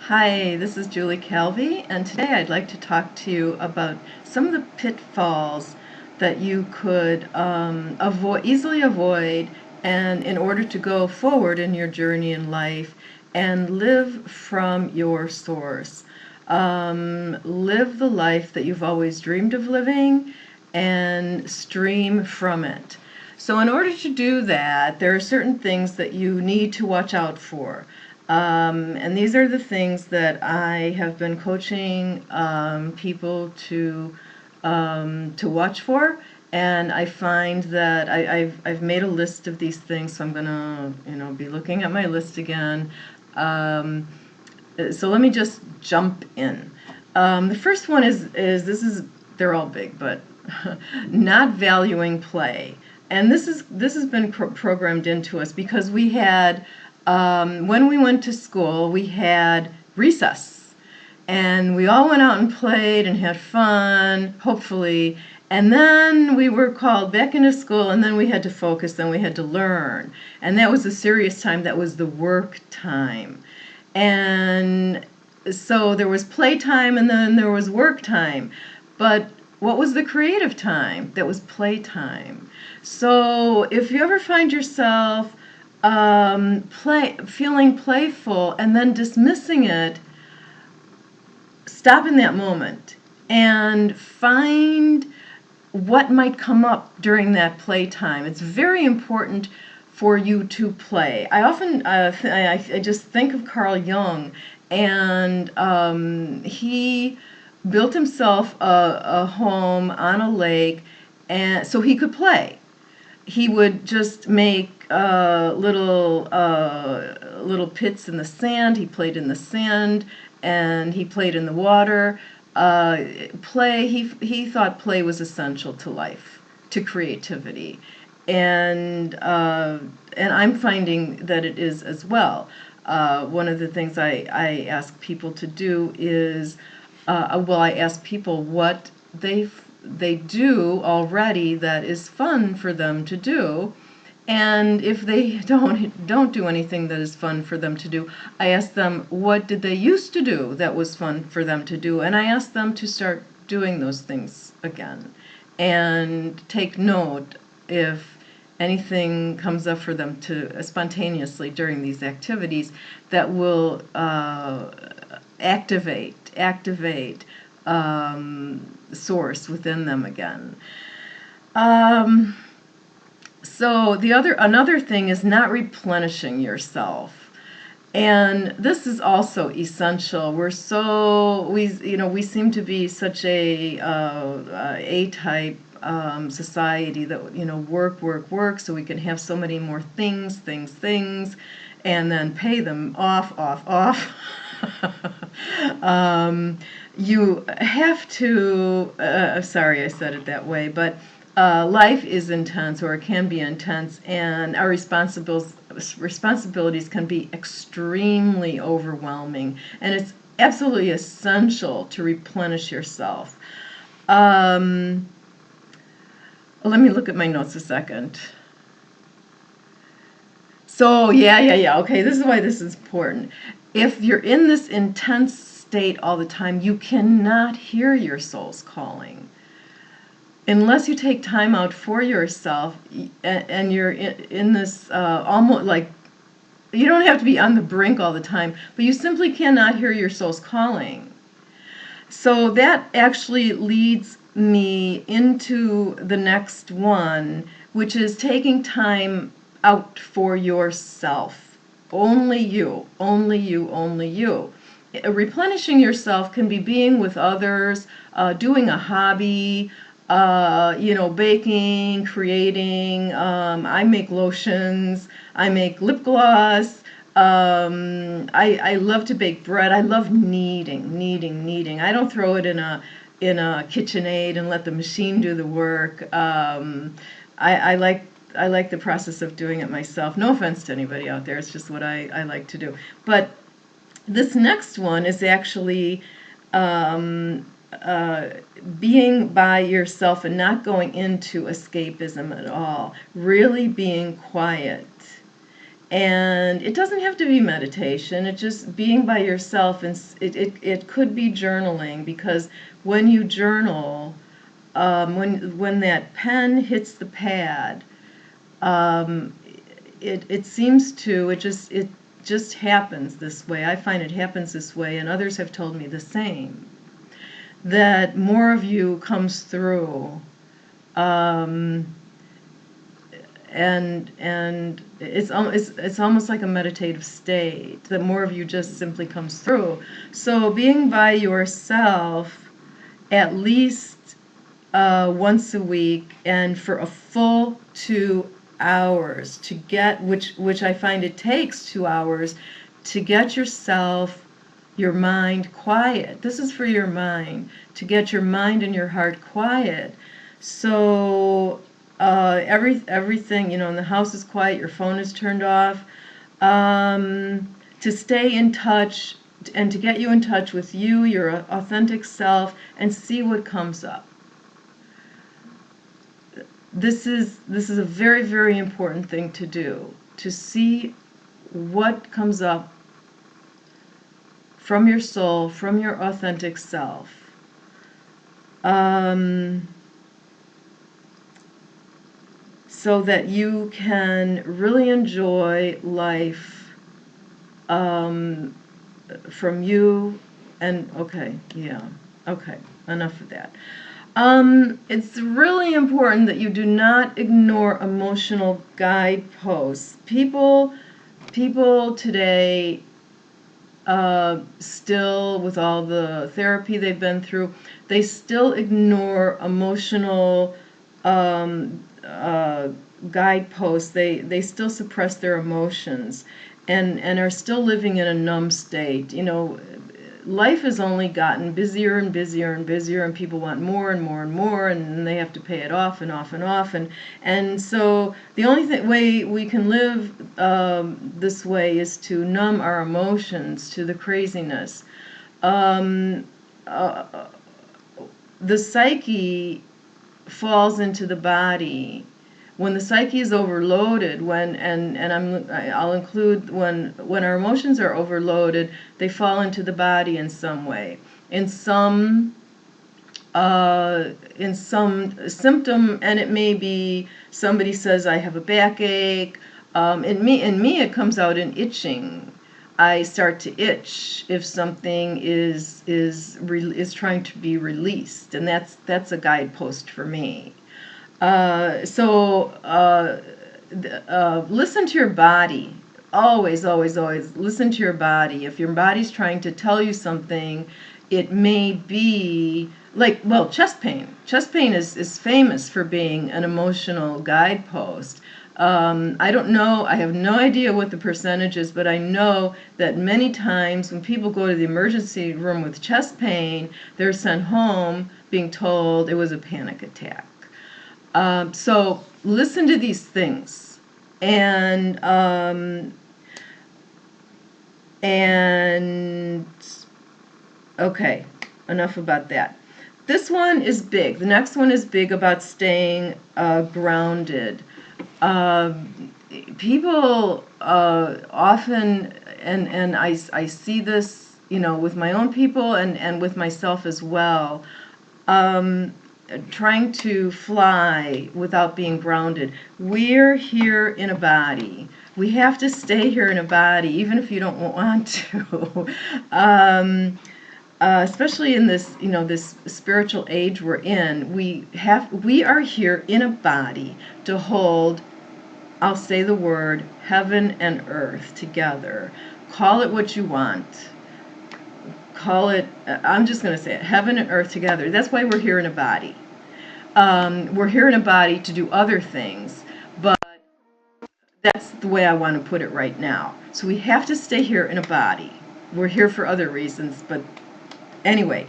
Hi, this is Julie Calvi, and today I'd like to talk to you about some of the pitfalls that you could easily avoid, and in order to go forward in your journey in life and live from your source. Live the life that you've always dreamed of living and stream from it. So in order to do that, there are certain things that you need to watch out for. And these are the things that I have been coaching people to watch for. And I find that I've made a list of these things, so I'm gonna be looking at my list again. Um, so let me just jump in. The first one is they're all big, but not valuing play. And this has been programmed into us because we had when we went to school, we had recess, and we all went out and played and had fun, hopefully. And then we were called back into school, and then we had to focus, then we had to learn. And that was the serious time, that was the work time. And so there was playtime and then there was work time. But what was the creative time? That was playtime. So if you ever find yourself feeling playful and then dismissing it, stop in that moment and find what might come up during that playtime. It's very important for you to play. I often I just think of Carl Jung, and he built himself a home on a lake, and so he could play. He would just make little pits in the sand. He played in the sand, and he played in the water. Play. He thought play was essential to life, to creativity, and I'm finding that it is as well. One of the things I ask people to do is, I ask people what they do already that is fun for them to do. And if they don't do anything that is fun for them to do, I ask them what did they used to do that was fun for them to do, and I ask them to start doing those things again, and take note if anything comes up for them to spontaneously during these activities that will activate source within them again. Um, so another thing is not replenishing yourself. And this is also essential. We seem to be such A-type society that, work, so we can have so many more things, and then pay them off. You have to, sorry I said it that way, but life is intense, or it can be intense, and our responsibilities can be extremely overwhelming, and it's absolutely essential to replenish yourself. Let me look at my notes a second. So, yeah. Okay, this is why this is important. If you're in this intense state all the time, you cannot hear your soul's calling. Unless you take time out for yourself, and you're in this almost like, you don't have to be on the brink all the time, but you simply cannot hear your soul's calling. So that actually leads me into the next one, which is taking time out for yourself. Only you, only you, only you. Replenishing yourself can be being with others, doing a hobby, baking, creating. I make lotions. I make lip gloss. I love to bake bread. I love kneading. I don't throw it in a KitchenAid and let the machine do the work. I like the process of doing it myself. No offense to anybody out there. It's just what I like to do. But this next one is actually being by yourself and not going into escapism at all. Really being quiet And it doesn't have to be meditation. It's just being by yourself, and it could be journaling, because when you journal, when that pen hits the pad, um, it seems to it just happens this way. I find it happens this way, and others have told me the same. That more of you comes through. Um, and it's almost like a meditative state that more of you just simply comes through. So being by yourself at least once a week, and for a full 2 hours to get, which I find it takes 2 hours to get your mind quiet. This is for your mind, to get your mind and your heart quiet. So everything, in the house is quiet, your phone is turned off, to stay in touch and to get you in touch with you, your authentic self, and see what comes up. This is a very, very important thing to do, to see what comes up from your soul, from your authentic self. So that you can really enjoy life from you. And okay, enough of that. It's really important that you do not ignore emotional guideposts. People today, still, with all the therapy they've been through, they still ignore emotional guideposts. They still suppress their emotions, and are still living in a numb state. Life has only gotten busier and busier and busier, and people want more and more and more, and they have to pay it off and off and off, and so the only way we can live this way is to numb our emotions to the craziness. The psyche falls into the body when the psyche is overloaded. I'll include when our emotions are overloaded, they fall into the body in some way, in some symptom, and it may be somebody says, I have a backache. In me it comes out in itching. I start to itch if something is trying to be released, and that's a guidepost for me. Listen to your body. Always, always, always listen to your body. If your body's trying to tell you something, it may be like, chest pain. Chest pain is famous for being an emotional guidepost. I don't know, I have no idea what the percentage is, but I know that many times when people go to the emergency room with chest pain, they're sent home being told it was a panic attack. So listen to these things, and okay, enough about that. This one is big. The next one is big about staying grounded. People often, and I see this, with my own people and with myself as well, trying to fly without being grounded. We're here in a body. We have to stay here in a body, even if you don't want to. Especially in this, this spiritual age we're in, we are here in a body to hold, I'll say the word, heaven and earth together. Call it what you want. Call it, I'm just going to say it, heaven and earth together. That's why we're here in a body. We're here in a body to do other things, but that's the way I want to put it right now. So we have to stay here in a body. We're here for other reasons, but anyway,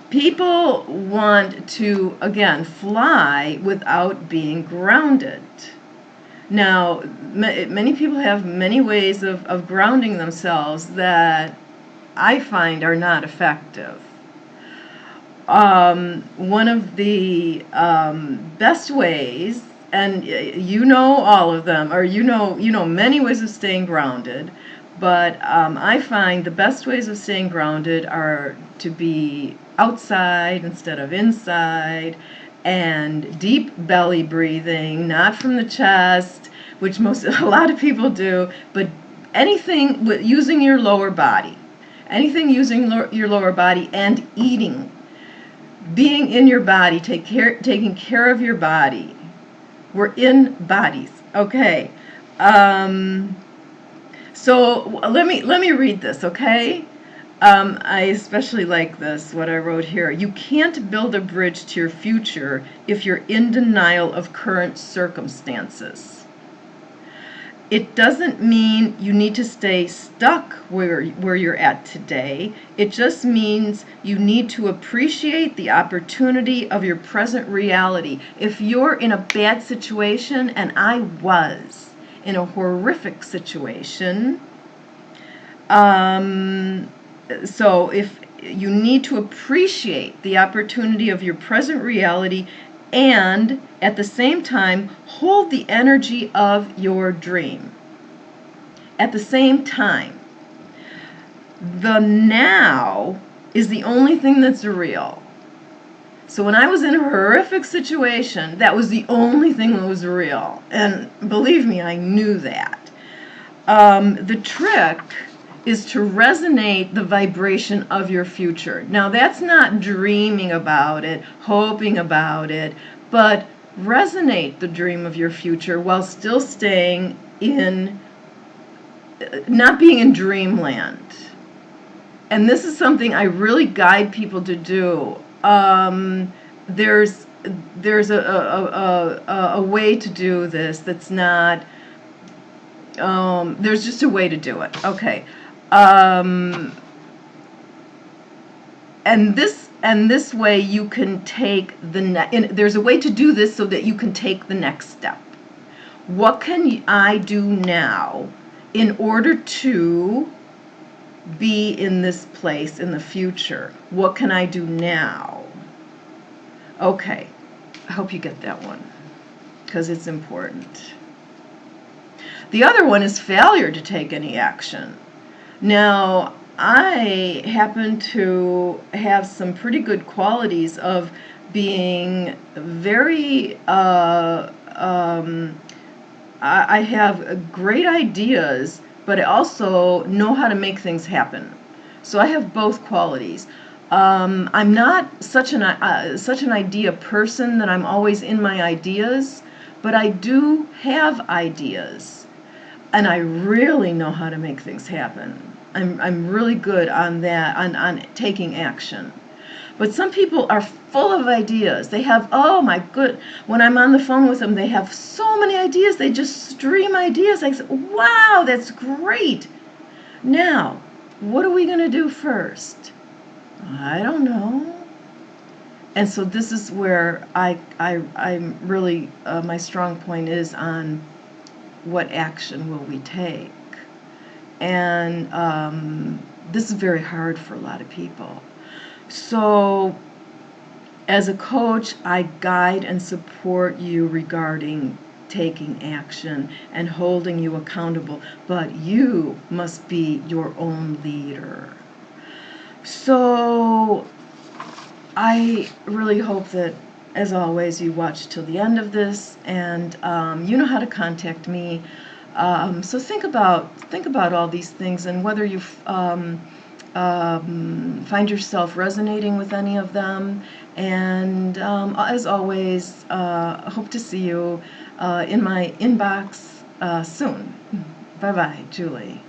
people want to, again, fly without being grounded. Now, many people have many ways of grounding themselves that I find are not effective. One of the best ways and you know all of them, or you know many ways of staying grounded. But I find the best ways of staying grounded are to be outside instead of inside, and deep belly breathing, not from the chest, which a lot of people do, but anything with using your lower body. Anything using your lower body, and eating. Being in your body, taking care of your body. We're in bodies, okay? So let me read this, okay? I especially like this, what I wrote here. You can't build a bridge to your future if you're in denial of current circumstances. It doesn't mean you need to stay stuck where you're at today. It just means you need to appreciate the opportunity of your present reality. If you're in a bad situation, and I was in a horrific situation, so if you need to appreciate the opportunity of your present reality, and at the same time hold the energy of your dream. At the same time, the now is the only thing that's real. So when I was in a horrific situation, that was the only thing that was real, and believe me, I knew that. The trick is to resonate the vibration of your future. Now, that's not dreaming about it, hoping about it, but resonate the dream of your future while still staying in, not being in dreamland. And this is something I really guide people to do. There's a way to do this that's not, there's just a way to do it. Okay. And this way you can take there's a way to do this so that you can take the next step. What can I do now in order to be in this place in the future? What can I do now? Okay, I hope you get that one, because it's important. The other one is failure to take any action. Now, I happen to have some pretty good qualities of being very, I have great ideas, but I also know how to make things happen. So I have both qualities. I'm not such an idea person that I'm always in my ideas, but I do have ideas, and I really know how to make things happen. I'm really good on that, on taking action. But some people are full of ideas. They have, oh my good, when I'm on the phone with them, they have so many ideas. They just stream ideas. I say, wow, that's great. Now, what are we going to do first? I don't know. And so this is where I'm really, my strong point is on what action will we take. And this is very hard for a lot of people. So as a coach, I guide and support you regarding taking action and holding you accountable, but you must be your own leader. So I really hope that, as always, you watch till the end of this, and you know how to contact me. So think about all these things, and whether you find yourself resonating with any of them. And as always, hope to see you in my inbox soon. Bye-bye, Julie.